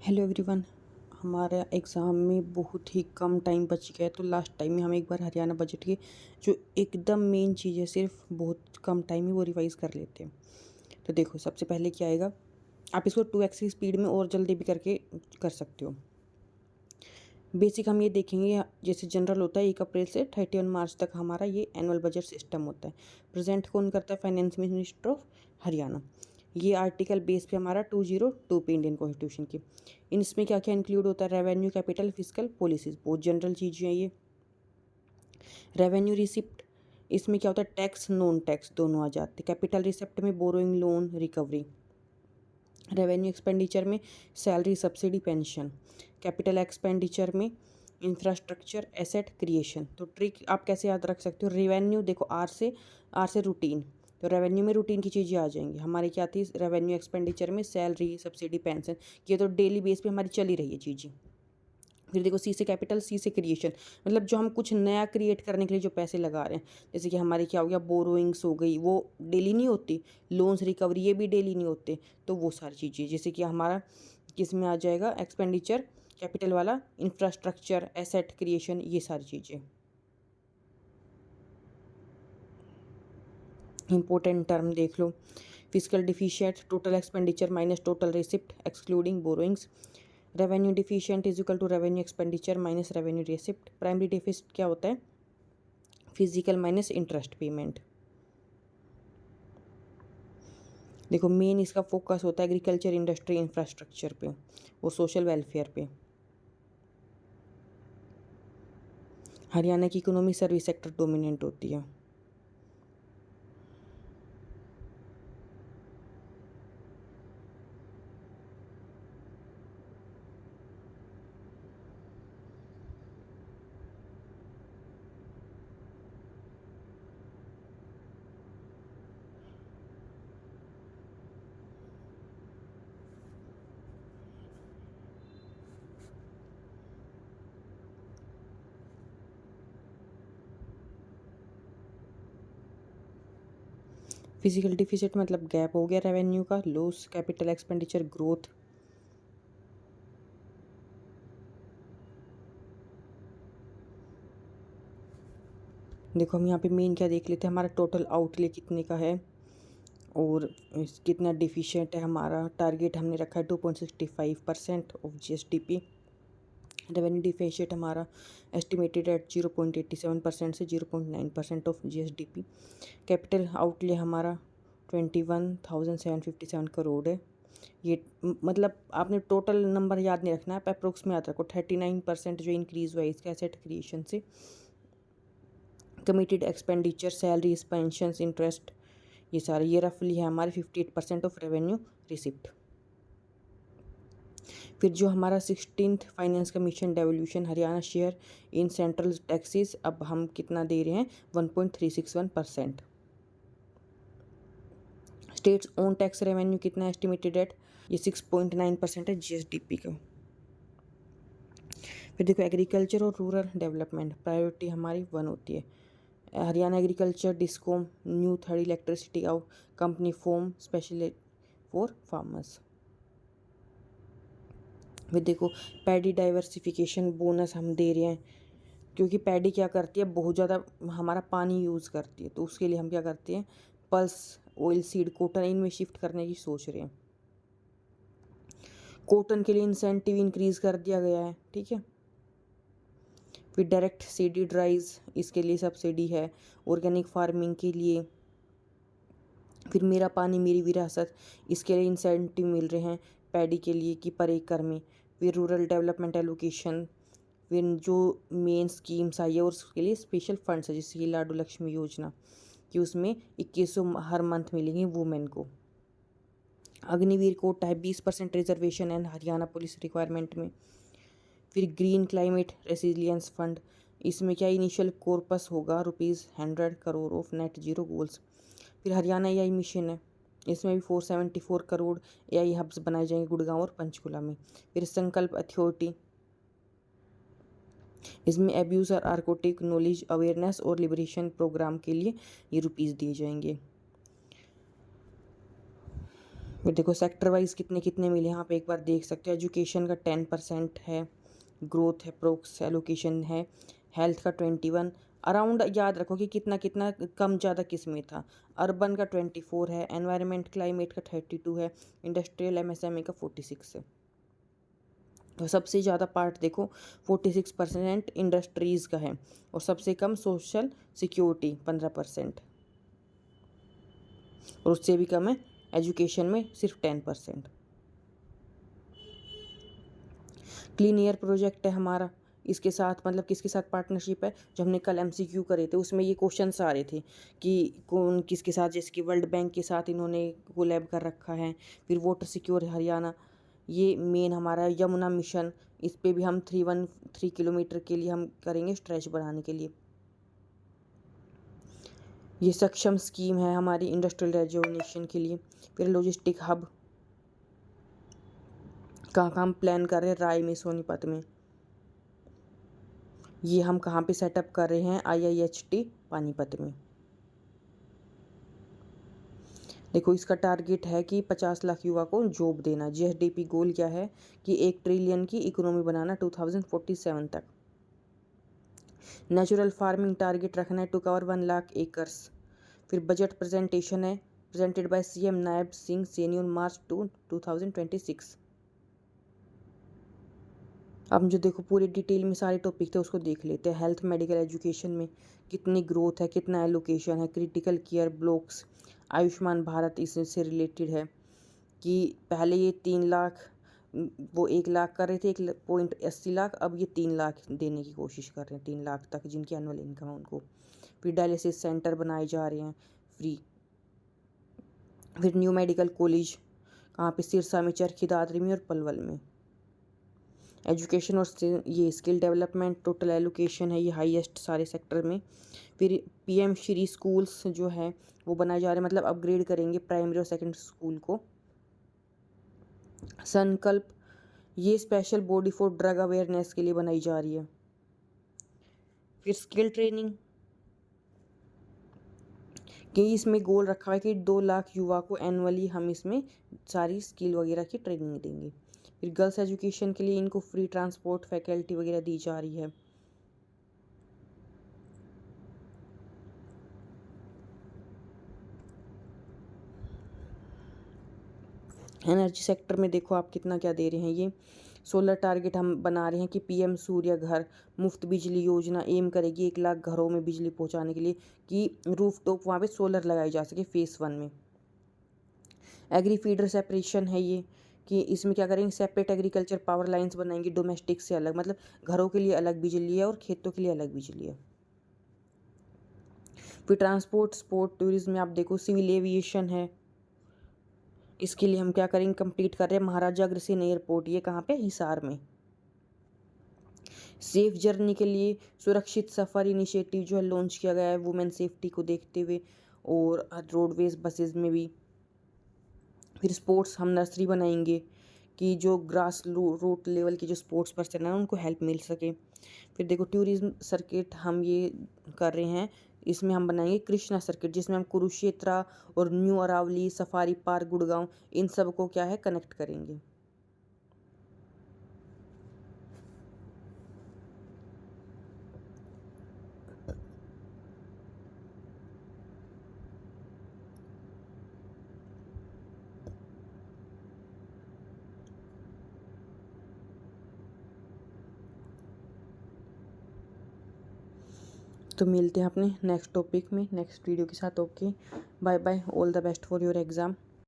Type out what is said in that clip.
Hello everyone. हमारा exam में बहुत ही कम टाइम बच गया है, तो लास्ट टाइम में हम एक बार हरियाणा बजट की जो एकदम मेन चीज़ है, सिर्फ बहुत कम टाइम में वो रिवाइज़ कर लेते हैं। तो देखो, सबसे पहले क्या आएगा, आप इसको 2x की स्पीड में और जल्दी भी करके कर सकते हो। बेसिक हम ये देखेंगे, जैसे जनरल होता है 1 अप्रैल से 31 मार्च तक हमारा ये एनुअल बजट सिस्टम होता है। प्रेजेंट कौन करता है? Finance minister of Haryana. ये आर्टिकल बेस पे हमारा 202 पे इंडियन कॉन्स्टिट्यूशन की। इसमें क्या क्या इंक्लूड होता है? रेवेन्यू, कैपिटल, फिजिकल पॉलिसीज, बहुत जनरल चीज़ें हैं ये। रेवेन्यू रिसिप्ट, इसमें क्या होता है? टैक्स, नॉन टैक्स दोनों आ जाते हैं। कैपिटल रिसिप्ट में borrowing, loan, recovery. Revenue expenditure में salary, subsidy, pension. Capital expenditure में इंफ्रास्ट्रक्चर, एसेट क्रिएशन। तो ट्रिक आप कैसे याद रख सकते हो? रेवेन्यू देखो, आर से रूटीन, तो रेवेन्यू में रूटीन की चीज़ें आ जाएंगी। हमारी क्या थी रेवेन्यू एक्सपेंडिचर में? Salary, subsidy, pension. ये तो डेली बेस पे हमारी चली रही है चीज़ें। फिर देखो, सी से कैपिटल, सी से क्रिएशन, मतलब जो हम कुछ नया क्रिएट करने के लिए जो पैसे लगा रहे हैं। जैसे कि हमारी क्या हो गया, बोरोइंग्स हो गई, वो डेली नहीं होती। लोन्स, रिकवरी, ये भी डेली नहीं होते। तो वो सारी चीज़ें, जैसे कि हमारा किस में आ जाएगा एक्सपेंडिचर, कैपिटल वाला, इंफ्रास्ट्रक्चर, एसेट क्रिएशन, ये सारी चीज़ें। इंपॉर्टेंट टर्म देख लो, physical deficient, total expenditure minus total receipt excluding borrowings. Revenue deficient is equal to revenue expenditure minus revenue receipt. Primary deficit क्या होता है? Physical minus interest payment. देखो, मेन इसका फोकस होता है एग्रीकल्चर, इंडस्ट्री, इंफ्रास्ट्रक्चर पे और सोशल वेलफेयर पे। हरियाणा की इकोनॉमी सर्विस सेक्टर डोमिनेंट होती है। फिजिकल डिफिसिट मतलब गैप हो गया रेवेन्यू का, लॉस, कैपिटल एक्सपेंडिचर ग्रोथ। देखो, हम यहाँ पे मेन क्या देख लेते हैं, हमारा टोटल आउटले कितने का है और कितना डिफिशिएंट है। हमारा टारगेट हमने रखा है 2.65% ऑफ GSDP। रेवेन्यू डिफिशिएंट हमारा एस्टिमेटेड एट 0.87% से 0.9% ऑफ GSDP। कैपिटल आउटले हमारा 21,757 करोड़ है। ये मतलब आपने टोटल नंबर याद नहीं रखना है, आप अप्रोक्स में याद रखो। 39% जो इंक्रीज़ हुआ है इसका एसेट क्रिएशन से। Committed expenditure, salaries, pensions, interest, ये सारे ये रफली है हमारे 58% ऑफ रेवेन्यू रिसिप्ट। फिर जो हमारा 16th finance commission devolution Haryana share in central taxes, अब हम कितना दे रहे हैं? 1.361%। स्टेट्स ओन टैक्स रेवेन्यू कितना एस्टिमेटेड एट? ये 6.9% है GSDP का। फिर देखो, एग्रीकल्चर और रूरल डेवलपमेंट प्रायोरिटी हमारी 1 होती है। Haryana agriculture discom new third electricity out company form specially for farmers. फिर देखो, पैडी डाइवर्सिफिकेशन बोनस हम दे रहे हैं, क्योंकि पैडी क्या करती है, बहुत ज़्यादा हमारा पानी यूज़ करती है, तो उसके लिए हम क्या करते हैं, पल्स, ऑयल सीड, कॉटन, इनमें शिफ्ट करने की सोच रहे हैं। कॉटन के लिए इंसेंटिव इंक्रीज़ कर दिया गया है, ठीक है। फिर डायरेक्ट सीडी ड्राइज, इसके लिए सब्सिडी है। ऑर्गेनिक फार्मिंग के लिए, फिर मेरा पानी मेरी विरासत, इसके लिए इंसेंटिव मिल रहे हैं पैडी के लिए कि पर एकड़ में। फिर रूरल डेवलपमेंट एलोकेशन, फिर जो मेन स्कीम्स आई है और उसके लिए स्पेशल फंड्स है, जैसे कि लाडू लक्ष्मी योजना, कि उसमें 2100 हर मंथ मिलेंगे वुमेन को। अग्निवीर कोटा है, 20% रिजर्वेशन है हरियाणा पुलिस रिक्वायरमेंट में। फिर ग्रीन क्लाइमेट रेसिलियंस फंड, इसमें क्या इनिशियल कॉर्पस होगा ₹100 crore of net zero goals. फिर हरियाणा AI मिशन है, इसमें भी 474 करोड़ AI हब्स बनाए जाएंगे गुड़गांव और पंचकुला में। फिर संकल्प अथॉरिटी, इसमें एब्यूज़ और आर्कोटिक नॉलेज अवेयरनेस और लिबरेशन प्रोग्राम के लिए ये रुपीज़ दिए जाएंगे। फिर देखो सेक्टर वाइज कितने कितने मिले यहाँ पे एक बार देख सकते हो। एजुकेशन का 10% है, ग्रोथ है, प्रोक्स एलोकेशन है, हेल्थ का 21, अराउंड याद रखो कि कितना कितना कम ज़्यादा किस में था। अर्बन का 24 है, एनवायरनमेंट क्लाइमेट का 32 है, इंडस्ट्रियल एमएसएमई का 46 है। तो सबसे ज़्यादा पार्ट देखो 46% इंडस्ट्रीज़ का है और सबसे कम सोशल सिक्योरिटी 15%, और उससे भी कम है एजुकेशन में सिर्फ 10%। क्लीन एयर प्रोजेक्ट है हमारा, इसके साथ मतलब किसके साथ पार्टनरशिप है, जो हमने कल एमसीक्यू करे थे उसमें ये क्वेश्चंस आ रहे थे कि कौन किसके साथ, जैसे कि वर्ल्ड बैंक के साथ इन्होंने कोलैब कर रखा है। फिर वाटर सिक्योर हरियाणा, ये मेन हमारा यमुना मिशन, इस पे भी हम 313 किलोमीटर के लिए हम करेंगे स्ट्रेच बढ़ाने के लिए। ये सक्षम स्कीम है हमारी इंडस्ट्रियल रेजुवनेशन के लिए। फिर लॉजिस्टिक हब कहाँ हम प्लान कर रहे हैं, राय में, सोनीपत में। ये हम कहाँ पे सेटअप कर रहे हैं, IIHT पानीपत में। देखो इसका टारगेट है कि 50 लाख युवा को जॉब देना। GSDP गोल क्या है कि 1 ट्रिलियन की इकोनॉमी बनाना 2047 तक। नेचुरल फार्मिंग टारगेट रखना है टू कवर 1 लाख एकर्स। फिर बजट प्रेजेंटेशन है presented by CM Nayab Singh Saini on March 2026। अब जो देखो पूरे डिटेल में सारे टॉपिक थे उसको देख लेते हैं। हेल्थ मेडिकल एजुकेशन में कितनी ग्रोथ है, कितना एलोकेशन है, critical care blocks, Ayushman Bharat इससे रिलेटेड है कि पहले ये 3 लाख, वो 1 लाख कर रहे थे, 1.80 लाख, अब ये 3 लाख देने की कोशिश कर रहे हैं, 3 लाख तक जिनकी एनुअल इनकम है उनको। फिर डायलिसिस सेंटर बनाए जा रहे हैं फ्री। फिर न्यू मेडिकल कॉलेज कहाँ पे, सिरसा में, चरखी दादरी में और पलवल में। एजुकेशन और ये स्किल डेवलपमेंट टोटल एलोकेशन है ये हाईएस्ट सारे सेक्टर में। फिर PM श्री स्कूल्स जो है वो बनाए जा रहे हैं, मतलब अपग्रेड करेंगे प्राइमरी और सेकेंडरी स्कूल को। संकल्प ये special body for drug awareness के लिए बनाई जा रही है। फिर स्किल ट्रेनिंग कि इसमें गोल रखा है कि 2 लाख युवा को एनुअली हम इसमें सारी स्किल वगैरह की ट्रेनिंग देंगे। फिर गर्ल्स एजुकेशन के लिए इनको फ्री ट्रांसपोर्ट फैकल्टी वगैरह दी जा रही है। एनर्जी सेक्टर में देखो आप कितना क्या दे रहे हैं। ये सोलर टारगेट हम बना रहे हैं कि PM सूर्य घर मुफ्त बिजली योजना एम करेगी 1 लाख घरों में बिजली पहुंचाने के लिए कि रूफटॉप वहाँ पे सोलर लगाई जा सके फेस 1 में। एग्री फीडर सेपरेशन है ये कि इसमें क्या करेंगे, सेपरेट एग्रीकल्चर पावर लाइंस बनाएंगे डोमेस्टिक से अलग, मतलब घरों के लिए अलग बिजली है और खेतों के लिए अलग बिजली है। फिर ट्रांसपोर्ट स्पोर्ट टूरिज्म में आप देखो सिविल एविएशन है, इसके लिए हम क्या करेंगे, कंप्लीट कर रहे हैं महाराजा अग्रसेन एयरपोर्ट, ये कहाँ पे, हिसार में। सेफ जर्नी के लिए सुरक्षित सफ़र इनिशिएटिव जो है लॉन्च किया गया है वुमेन सेफ्टी को देखते हुए, और रोडवेज बसेज में भी। फिर स्पोर्ट्स हम नर्सरी बनाएंगे कि जो ग्रास रूट लेवल के जो स्पोर्ट्स पर्सन हैं उनको हेल्प मिल सके। फिर देखो टूरिज्म सर्किट हम ये कर रहे हैं, इसमें हम बनाएंगे कृष्णा सर्किट जिसमें हम कुरुक्षेत्र और new Aravali safari park Gurgaon इन सब को क्या है कनेक्ट करेंगे। तो मिलते हैं अपने नेक्स्ट टॉपिक में नेक्स्ट वीडियो के साथ। Okay bye bye, all the best for your exam.